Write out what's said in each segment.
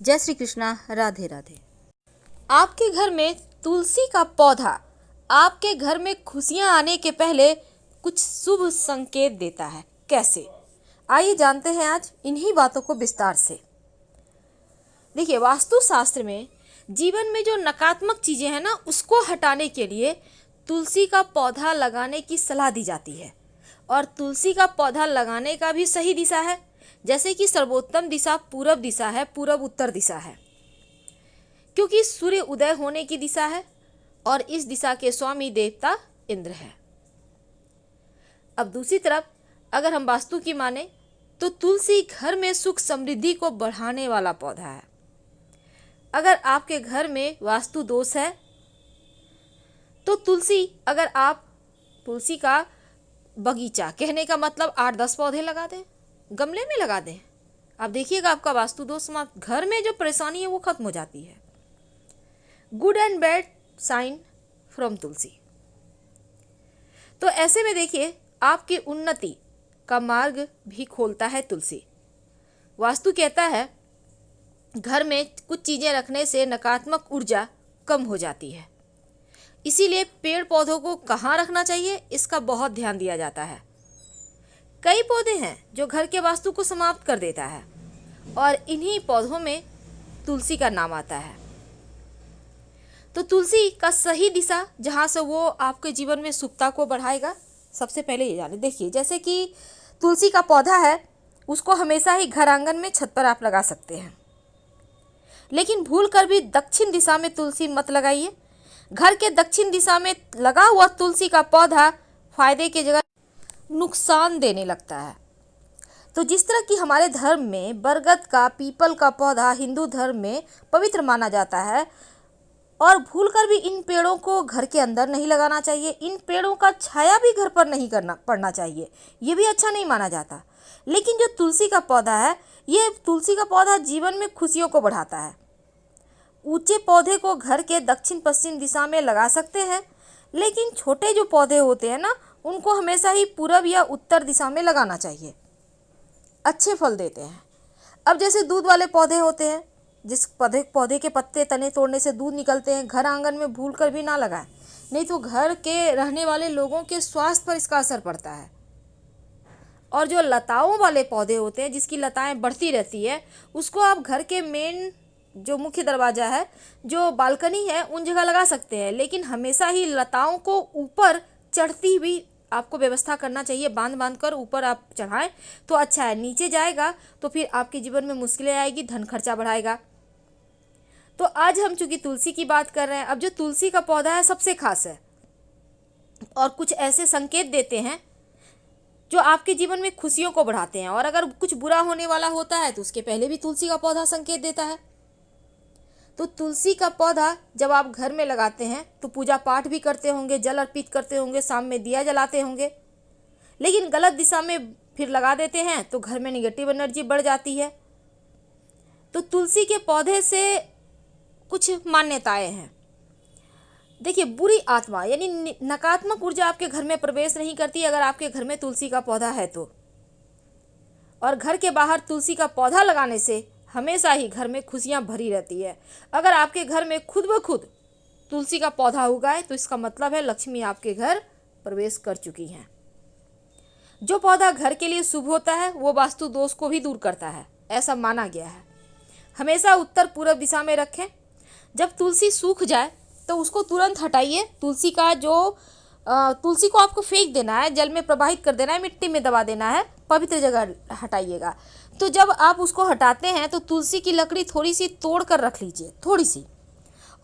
जय श्री कृष्णा, राधे राधे। आपके घर में तुलसी का पौधा आपके घर में खुशियां आने के पहले कुछ शुभ संकेत देता है। कैसे? आइए जानते हैं आज इन्हीं बातों को विस्तार से। देखिए, वास्तुशास्त्र में जीवन में जो नकारात्मक चीजें हैं ना, उसको हटाने के लिए तुलसी का पौधा लगाने की सलाह दी जाती है। और तुलसी का पौधा लगाने का भी सही दिशा है, जैसे कि सर्वोत्तम दिशा पूरब दिशा है, पूरब उत्तर दिशा है, क्योंकि सूर्य उदय होने की दिशा है और इस दिशा के स्वामी देवता इंद्र है। अब दूसरी तरफ अगर हम वास्तु की माने तो तुलसी घर में सुख समृद्धि को बढ़ाने वाला पौधा है। अगर आपके घर में वास्तु दोष है तो अगर आप तुलसी का बगीचा, कहने का मतलब 8-10 पौधे लगा दें, गमले में लगा दें, आप देखिएगा आपका वास्तु दोष समाप्त, घर में जो परेशानी है वो खत्म हो जाती है। Good and bad sign from Tulsi. तो ऐसे में देखिए, आपकी उन्नति का मार्ग भी खोलता है तुलसी। वास्तु कहता है घर में कुछ चीजें रखने से नकारात्मक ऊर्जा कम हो जाती है, इसीलिए पेड़ पौधों को कहाँ रखना चाहिए इसका बहुत ध्यान दिया जाता है। कई पौधे हैं जो घर के वास्तु को समाप्त कर देता है और इन्हीं पौधों में तुलसी का नाम आता है। तो तुलसी का सही दिशा जहाँ से वो आपके जीवन में सुखता को बढ़ाएगा, सबसे पहले ये जाने। देखिए, जैसे कि तुलसी का पौधा है, उसको हमेशा ही घर आंगन में, छत पर आप लगा सकते हैं, लेकिन भूल कर भी दक्षिण दिशा में तुलसी मत लगाइए। घर के दक्षिण दिशा में लगा हुआ तुलसी का पौधा फायदे की जगह नुकसान देने लगता है। तो जिस तरह कि हमारे धर्म में बरगद का, पीपल का पौधा हिंदू धर्म में पवित्र माना जाता है, और भूलकर भी इन पेड़ों को घर के अंदर नहीं लगाना चाहिए। इन पेड़ों का छाया भी घर पर नहीं पड़ना चाहिए, ये भी अच्छा नहीं माना जाता। लेकिन जो तुलसी का पौधा है, ये तुलसी का पौधा जीवन में खुशियों को बढ़ाता है। ऊंचे पौधे को घर के दक्षिण पश्चिम दिशा में लगा सकते हैं, लेकिन छोटे जो पौधे होते हैं ना, उनको हमेशा ही पूरब या उत्तर दिशा में लगाना चाहिए, अच्छे फल देते हैं। अब जैसे दूध वाले पौधे होते हैं, जिस पौधे के पत्ते तने तोड़ने से दूध निकलते हैं, घर आंगन में भूल कर भी ना लगाएं, नहीं तो घर के रहने वाले लोगों के स्वास्थ्य पर इसका असर पड़ता है। और जो लताओं वाले पौधे होते हैं, जिसकी लताएं बढ़ती रहती है, उसको आप घर के मेन जो मुख्य दरवाजा है, जो बालकनी है, उन जगह लगा सकते हैं। लेकिन हमेशा ही लताओं को ऊपर चढ़ती हुई आपको व्यवस्था करना चाहिए, बांध कर ऊपर आप चढ़ाएं तो अच्छा है। नीचे जाएगा तो फिर आपके जीवन में मुश्किलें आएगी, धन खर्चा बढ़ाएगा। तो आज हम चूंकि तुलसी की बात कर रहे हैं, अब जो तुलसी का पौधा है सबसे खास है और कुछ ऐसे संकेत देते हैं जो आपके जीवन में खुशियों को बढ़ाते हैं। और अगर कुछ बुरा होने वाला होता है तो उसके पहले भी तुलसी का पौधा संकेत देता है। तो तुलसी का पौधा जब आप घर में लगाते हैं तो पूजा पाठ भी करते होंगे, जल अर्पित करते होंगे, शाम में दिया जलाते होंगे, लेकिन गलत दिशा में फिर लगा देते हैं तो घर में निगेटिव एनर्जी बढ़ जाती है। तो तुलसी के पौधे से कुछ मान्यताएं हैं। देखिए, बुरी आत्मा यानी नकारात्मक ऊर्जा आपके घर में प्रवेश नहीं करती अगर आपके घर में तुलसी का पौधा है तो। और घर के बाहर तुलसी का पौधा लगाने से हमेशा ही घर में खुशियां भरी रहती है। अगर आपके घर में खुद ब खुद तुलसी का पौधा उगाए तो इसका मतलब है लक्ष्मी आपके घर प्रवेश कर चुकी हैं। जो पौधा घर के लिए शुभ होता है वो वास्तु दोष को भी दूर करता है, ऐसा माना गया है। हमेशा उत्तर पूर्व दिशा में रखें। जब तुलसी सूख जाए तो उसको तुरंत हटाइए। तुलसी को आपको फेंक देना है, जल में प्रवाहित कर देना है, मिट्टी में दबा देना है, पवित्र जगह हटाइएगा। तो जब आप उसको हटाते हैं तो तुलसी की लकड़ी थोड़ी सी तोड़ कर रख लीजिए, थोड़ी सी।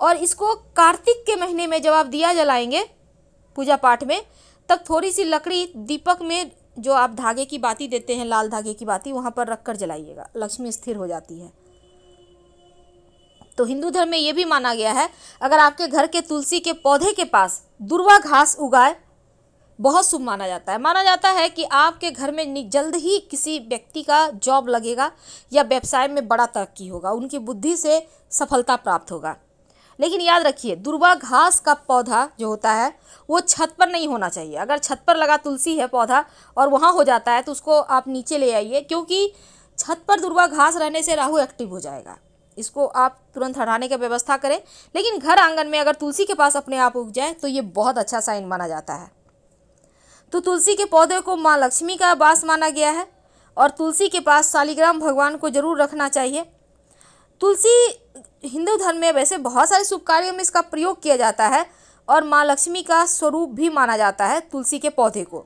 और इसको कार्तिक के महीने में जब आप दिया जलाएंगे पूजा पाठ में, तब थोड़ी सी लकड़ी दीपक में, जो आप धागे की बाती देते हैं, लाल धागे की बाती, वहाँ पर रख कर जलाइएगा, लक्ष्मी स्थिर हो जाती है। तो हिंदू धर्म में यह भी माना गया है, अगर आपके घर के तुलसी के पौधे के पास दुर्वा घास उगाए, बहुत शुभ माना जाता है। माना जाता है कि आपके घर में जल्द ही किसी व्यक्ति का जॉब लगेगा या व्यवसाय में बड़ा तरक्की होगा, उनकी बुद्धि से सफलता प्राप्त होगा। लेकिन याद रखिए, दुर्वा घास का पौधा जो होता है वो छत पर नहीं होना चाहिए। अगर छत पर लगा तुलसी है पौधा और वहाँ हो जाता है तो उसको आप नीचे ले आइए, क्योंकि छत पर दुर्वा घास रहने से राहु एक्टिव हो जाएगा इसको आप तुरंत हटाने की व्यवस्था करें। लेकिन घर आंगन में अगर तुलसी के पास अपने आप उग जाए तो ये बहुत अच्छा साइन माना जाता है। तो तुलसी के पौधे को माँ लक्ष्मी का वास माना गया है और तुलसी के पास शालिग्राम भगवान को जरूर रखना चाहिए। तुलसी हिंदू धर्म में वैसे बहुत सारे शुभ कार्यों में इसका प्रयोग किया जाता है और माँ लक्ष्मी का स्वरूप भी माना जाता है तुलसी के पौधे को।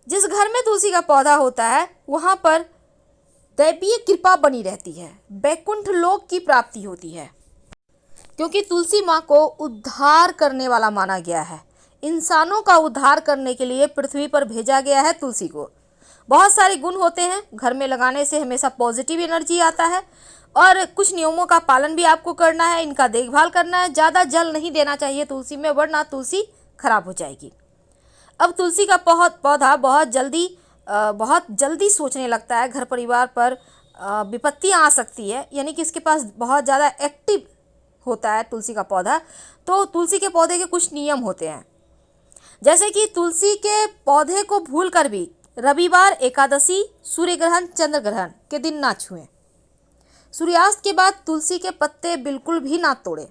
जिस घर में तुलसी का पौधा होता है वहाँ पर दैवीय कृपा बनी रहती है, वैकुंठ लोक की प्राप्ति होती है, क्योंकि तुलसी माँ को उद्धार करने वाला माना गया है। इंसानों का उद्धार करने के लिए पृथ्वी पर भेजा गया है तुलसी को। बहुत सारे गुण होते हैं, घर में लगाने से हमेशा पॉजिटिव एनर्जी आता है और कुछ नियमों का पालन भी आपको करना है, इनका देखभाल करना है। ज़्यादा जल नहीं देना चाहिए तुलसी में, वरना तुलसी खराब हो जाएगी। अब तुलसी का पौधा बहुत जल्दी सोचने लगता है, घर परिवार पर विपत्तियाँ आ सकती है, यानी कि इसके पास बहुत ज़्यादा एक्टिव होता है तुलसी का पौधा। तो तुलसी के पौधे के कुछ नियम होते हैं, जैसे कि तुलसी के पौधे को भूलकर भी रविवार, एकादशी, सूर्य ग्रहण, चंद्र ग्रहण के दिन ना छुएं। सूर्यास्त के बाद तुलसी के पत्ते बिल्कुल भी ना तोड़ें।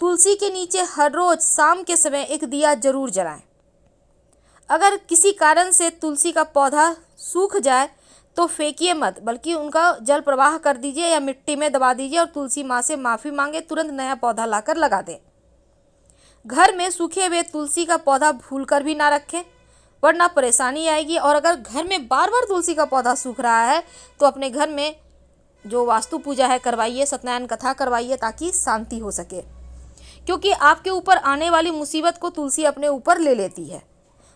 तुलसी के नीचे हर रोज शाम के समय एक दिया जरूर जलाएं। अगर किसी कारण से तुलसी का पौधा सूख जाए तो फेंकिए मत, बल्कि उनका जल प्रवाह कर दीजिए या मिट्टी में दबा दीजिए और तुलसी माँ से माफ़ी मांगे, तुरंत नया पौधा लाकर लगा दें। घर में सूखे हुए तुलसी का पौधा भूलकर भी ना रखें, वरना परेशानी आएगी। और अगर घर में बार बार तुलसी का पौधा सूख रहा है तो अपने घर में जो वास्तु पूजा है करवाइए, सत्यनारायण कथा करवाइए, ताकि शांति हो सके, क्योंकि आपके ऊपर आने वाली मुसीबत को तुलसी अपने ऊपर ले लेती है।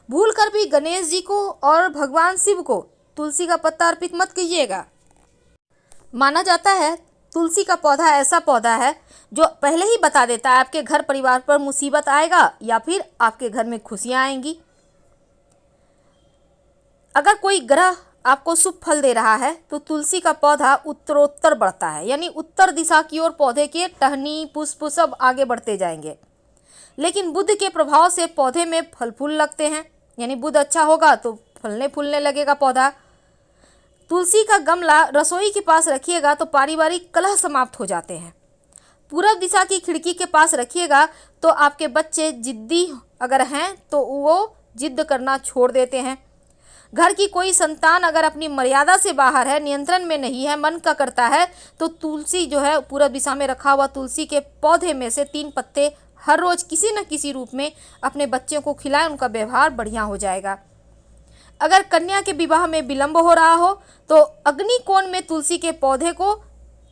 भूल कर भी गणेश जी को और भगवान शिव को तुलसी का पत्ता अर्पित मत कीजिएगा। माना जाता है तुलसी का पौधा ऐसा पौधा है जो पहले ही बता देता है आपके घर परिवार पर मुसीबत आएगा या फिर आपके घर में खुशियां आएंगी। अगर कोई ग्रह आपको शुभ फल दे रहा है तो तुलसी का पौधा उत्तरोत्तर बढ़ता है, यानी उत्तर दिशा की ओर पौधे के टहनी, पुष्प सब आगे बढ़ते जाएंगे। लेकिन बुध के प्रभाव से पौधे में फल फूल लगते हैं, यानी बुध अच्छा होगा तो फलने फूलने लगेगा पौधा। तुलसी का गमला रसोई के पास रखिएगा तो पारिवारिक कलह समाप्त हो जाते हैं। पूरब दिशा की खिड़की के पास रखिएगा तो आपके बच्चे जिद्दी अगर हैं तो वो जिद करना छोड़ देते हैं। घर की कोई संतान अगर अपनी मर्यादा से बाहर है, नियंत्रण में नहीं है, मन का करता है, तो तुलसी जो है पूरब दिशा में रखा हुआ तुलसी के पौधे में से 3 पत्ते हर रोज किसी न किसी रूप में अपने बच्चों को खिलाएं, उनका व्यवहार बढ़िया हो जाएगा। अगर कन्या के विवाह में विलंब हो रहा हो तो अग्नि कोण में तुलसी के पौधे को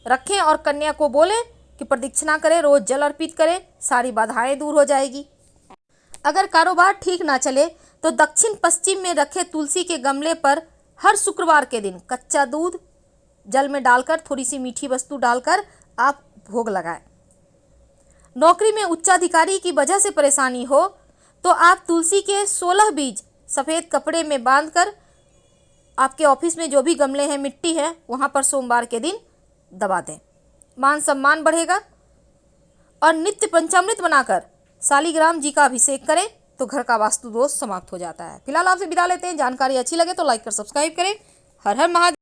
रखें और कन्या को बोलें कि प्रदक्षिणा करें, रोज जल अर्पित करें, सारी बाधाएं दूर हो जाएगी। अगर कारोबार ठीक ना चले तो दक्षिण पश्चिम में रखे तुलसी के गमले पर हर शुक्रवार के दिन कच्चा दूध जल में डालकर थोड़ी सी मीठी वस्तु डालकर आप भोग लगाएं। नौकरी में उच्चाधिकारी की वजह से परेशानी हो तो आप तुलसी के 16 बीज सफ़ेद कपड़े में बांधकर आपके ऑफिस में जो भी गमले हैं, मिट्टी है, वहाँ पर सोमवार के दिन दबा दें। मान सम्मान बढ़ेगा। और नित्य पंचामृत बनाकर शालिग्राम जी का अभिषेक करें तो घर का वास्तु दोष समाप्त हो जाता है। फिलहाल आपसे विदा लेते हैं। जानकारी अच्छी लगे तो लाइक कर सब्सक्राइब करें। हर हर महादेव।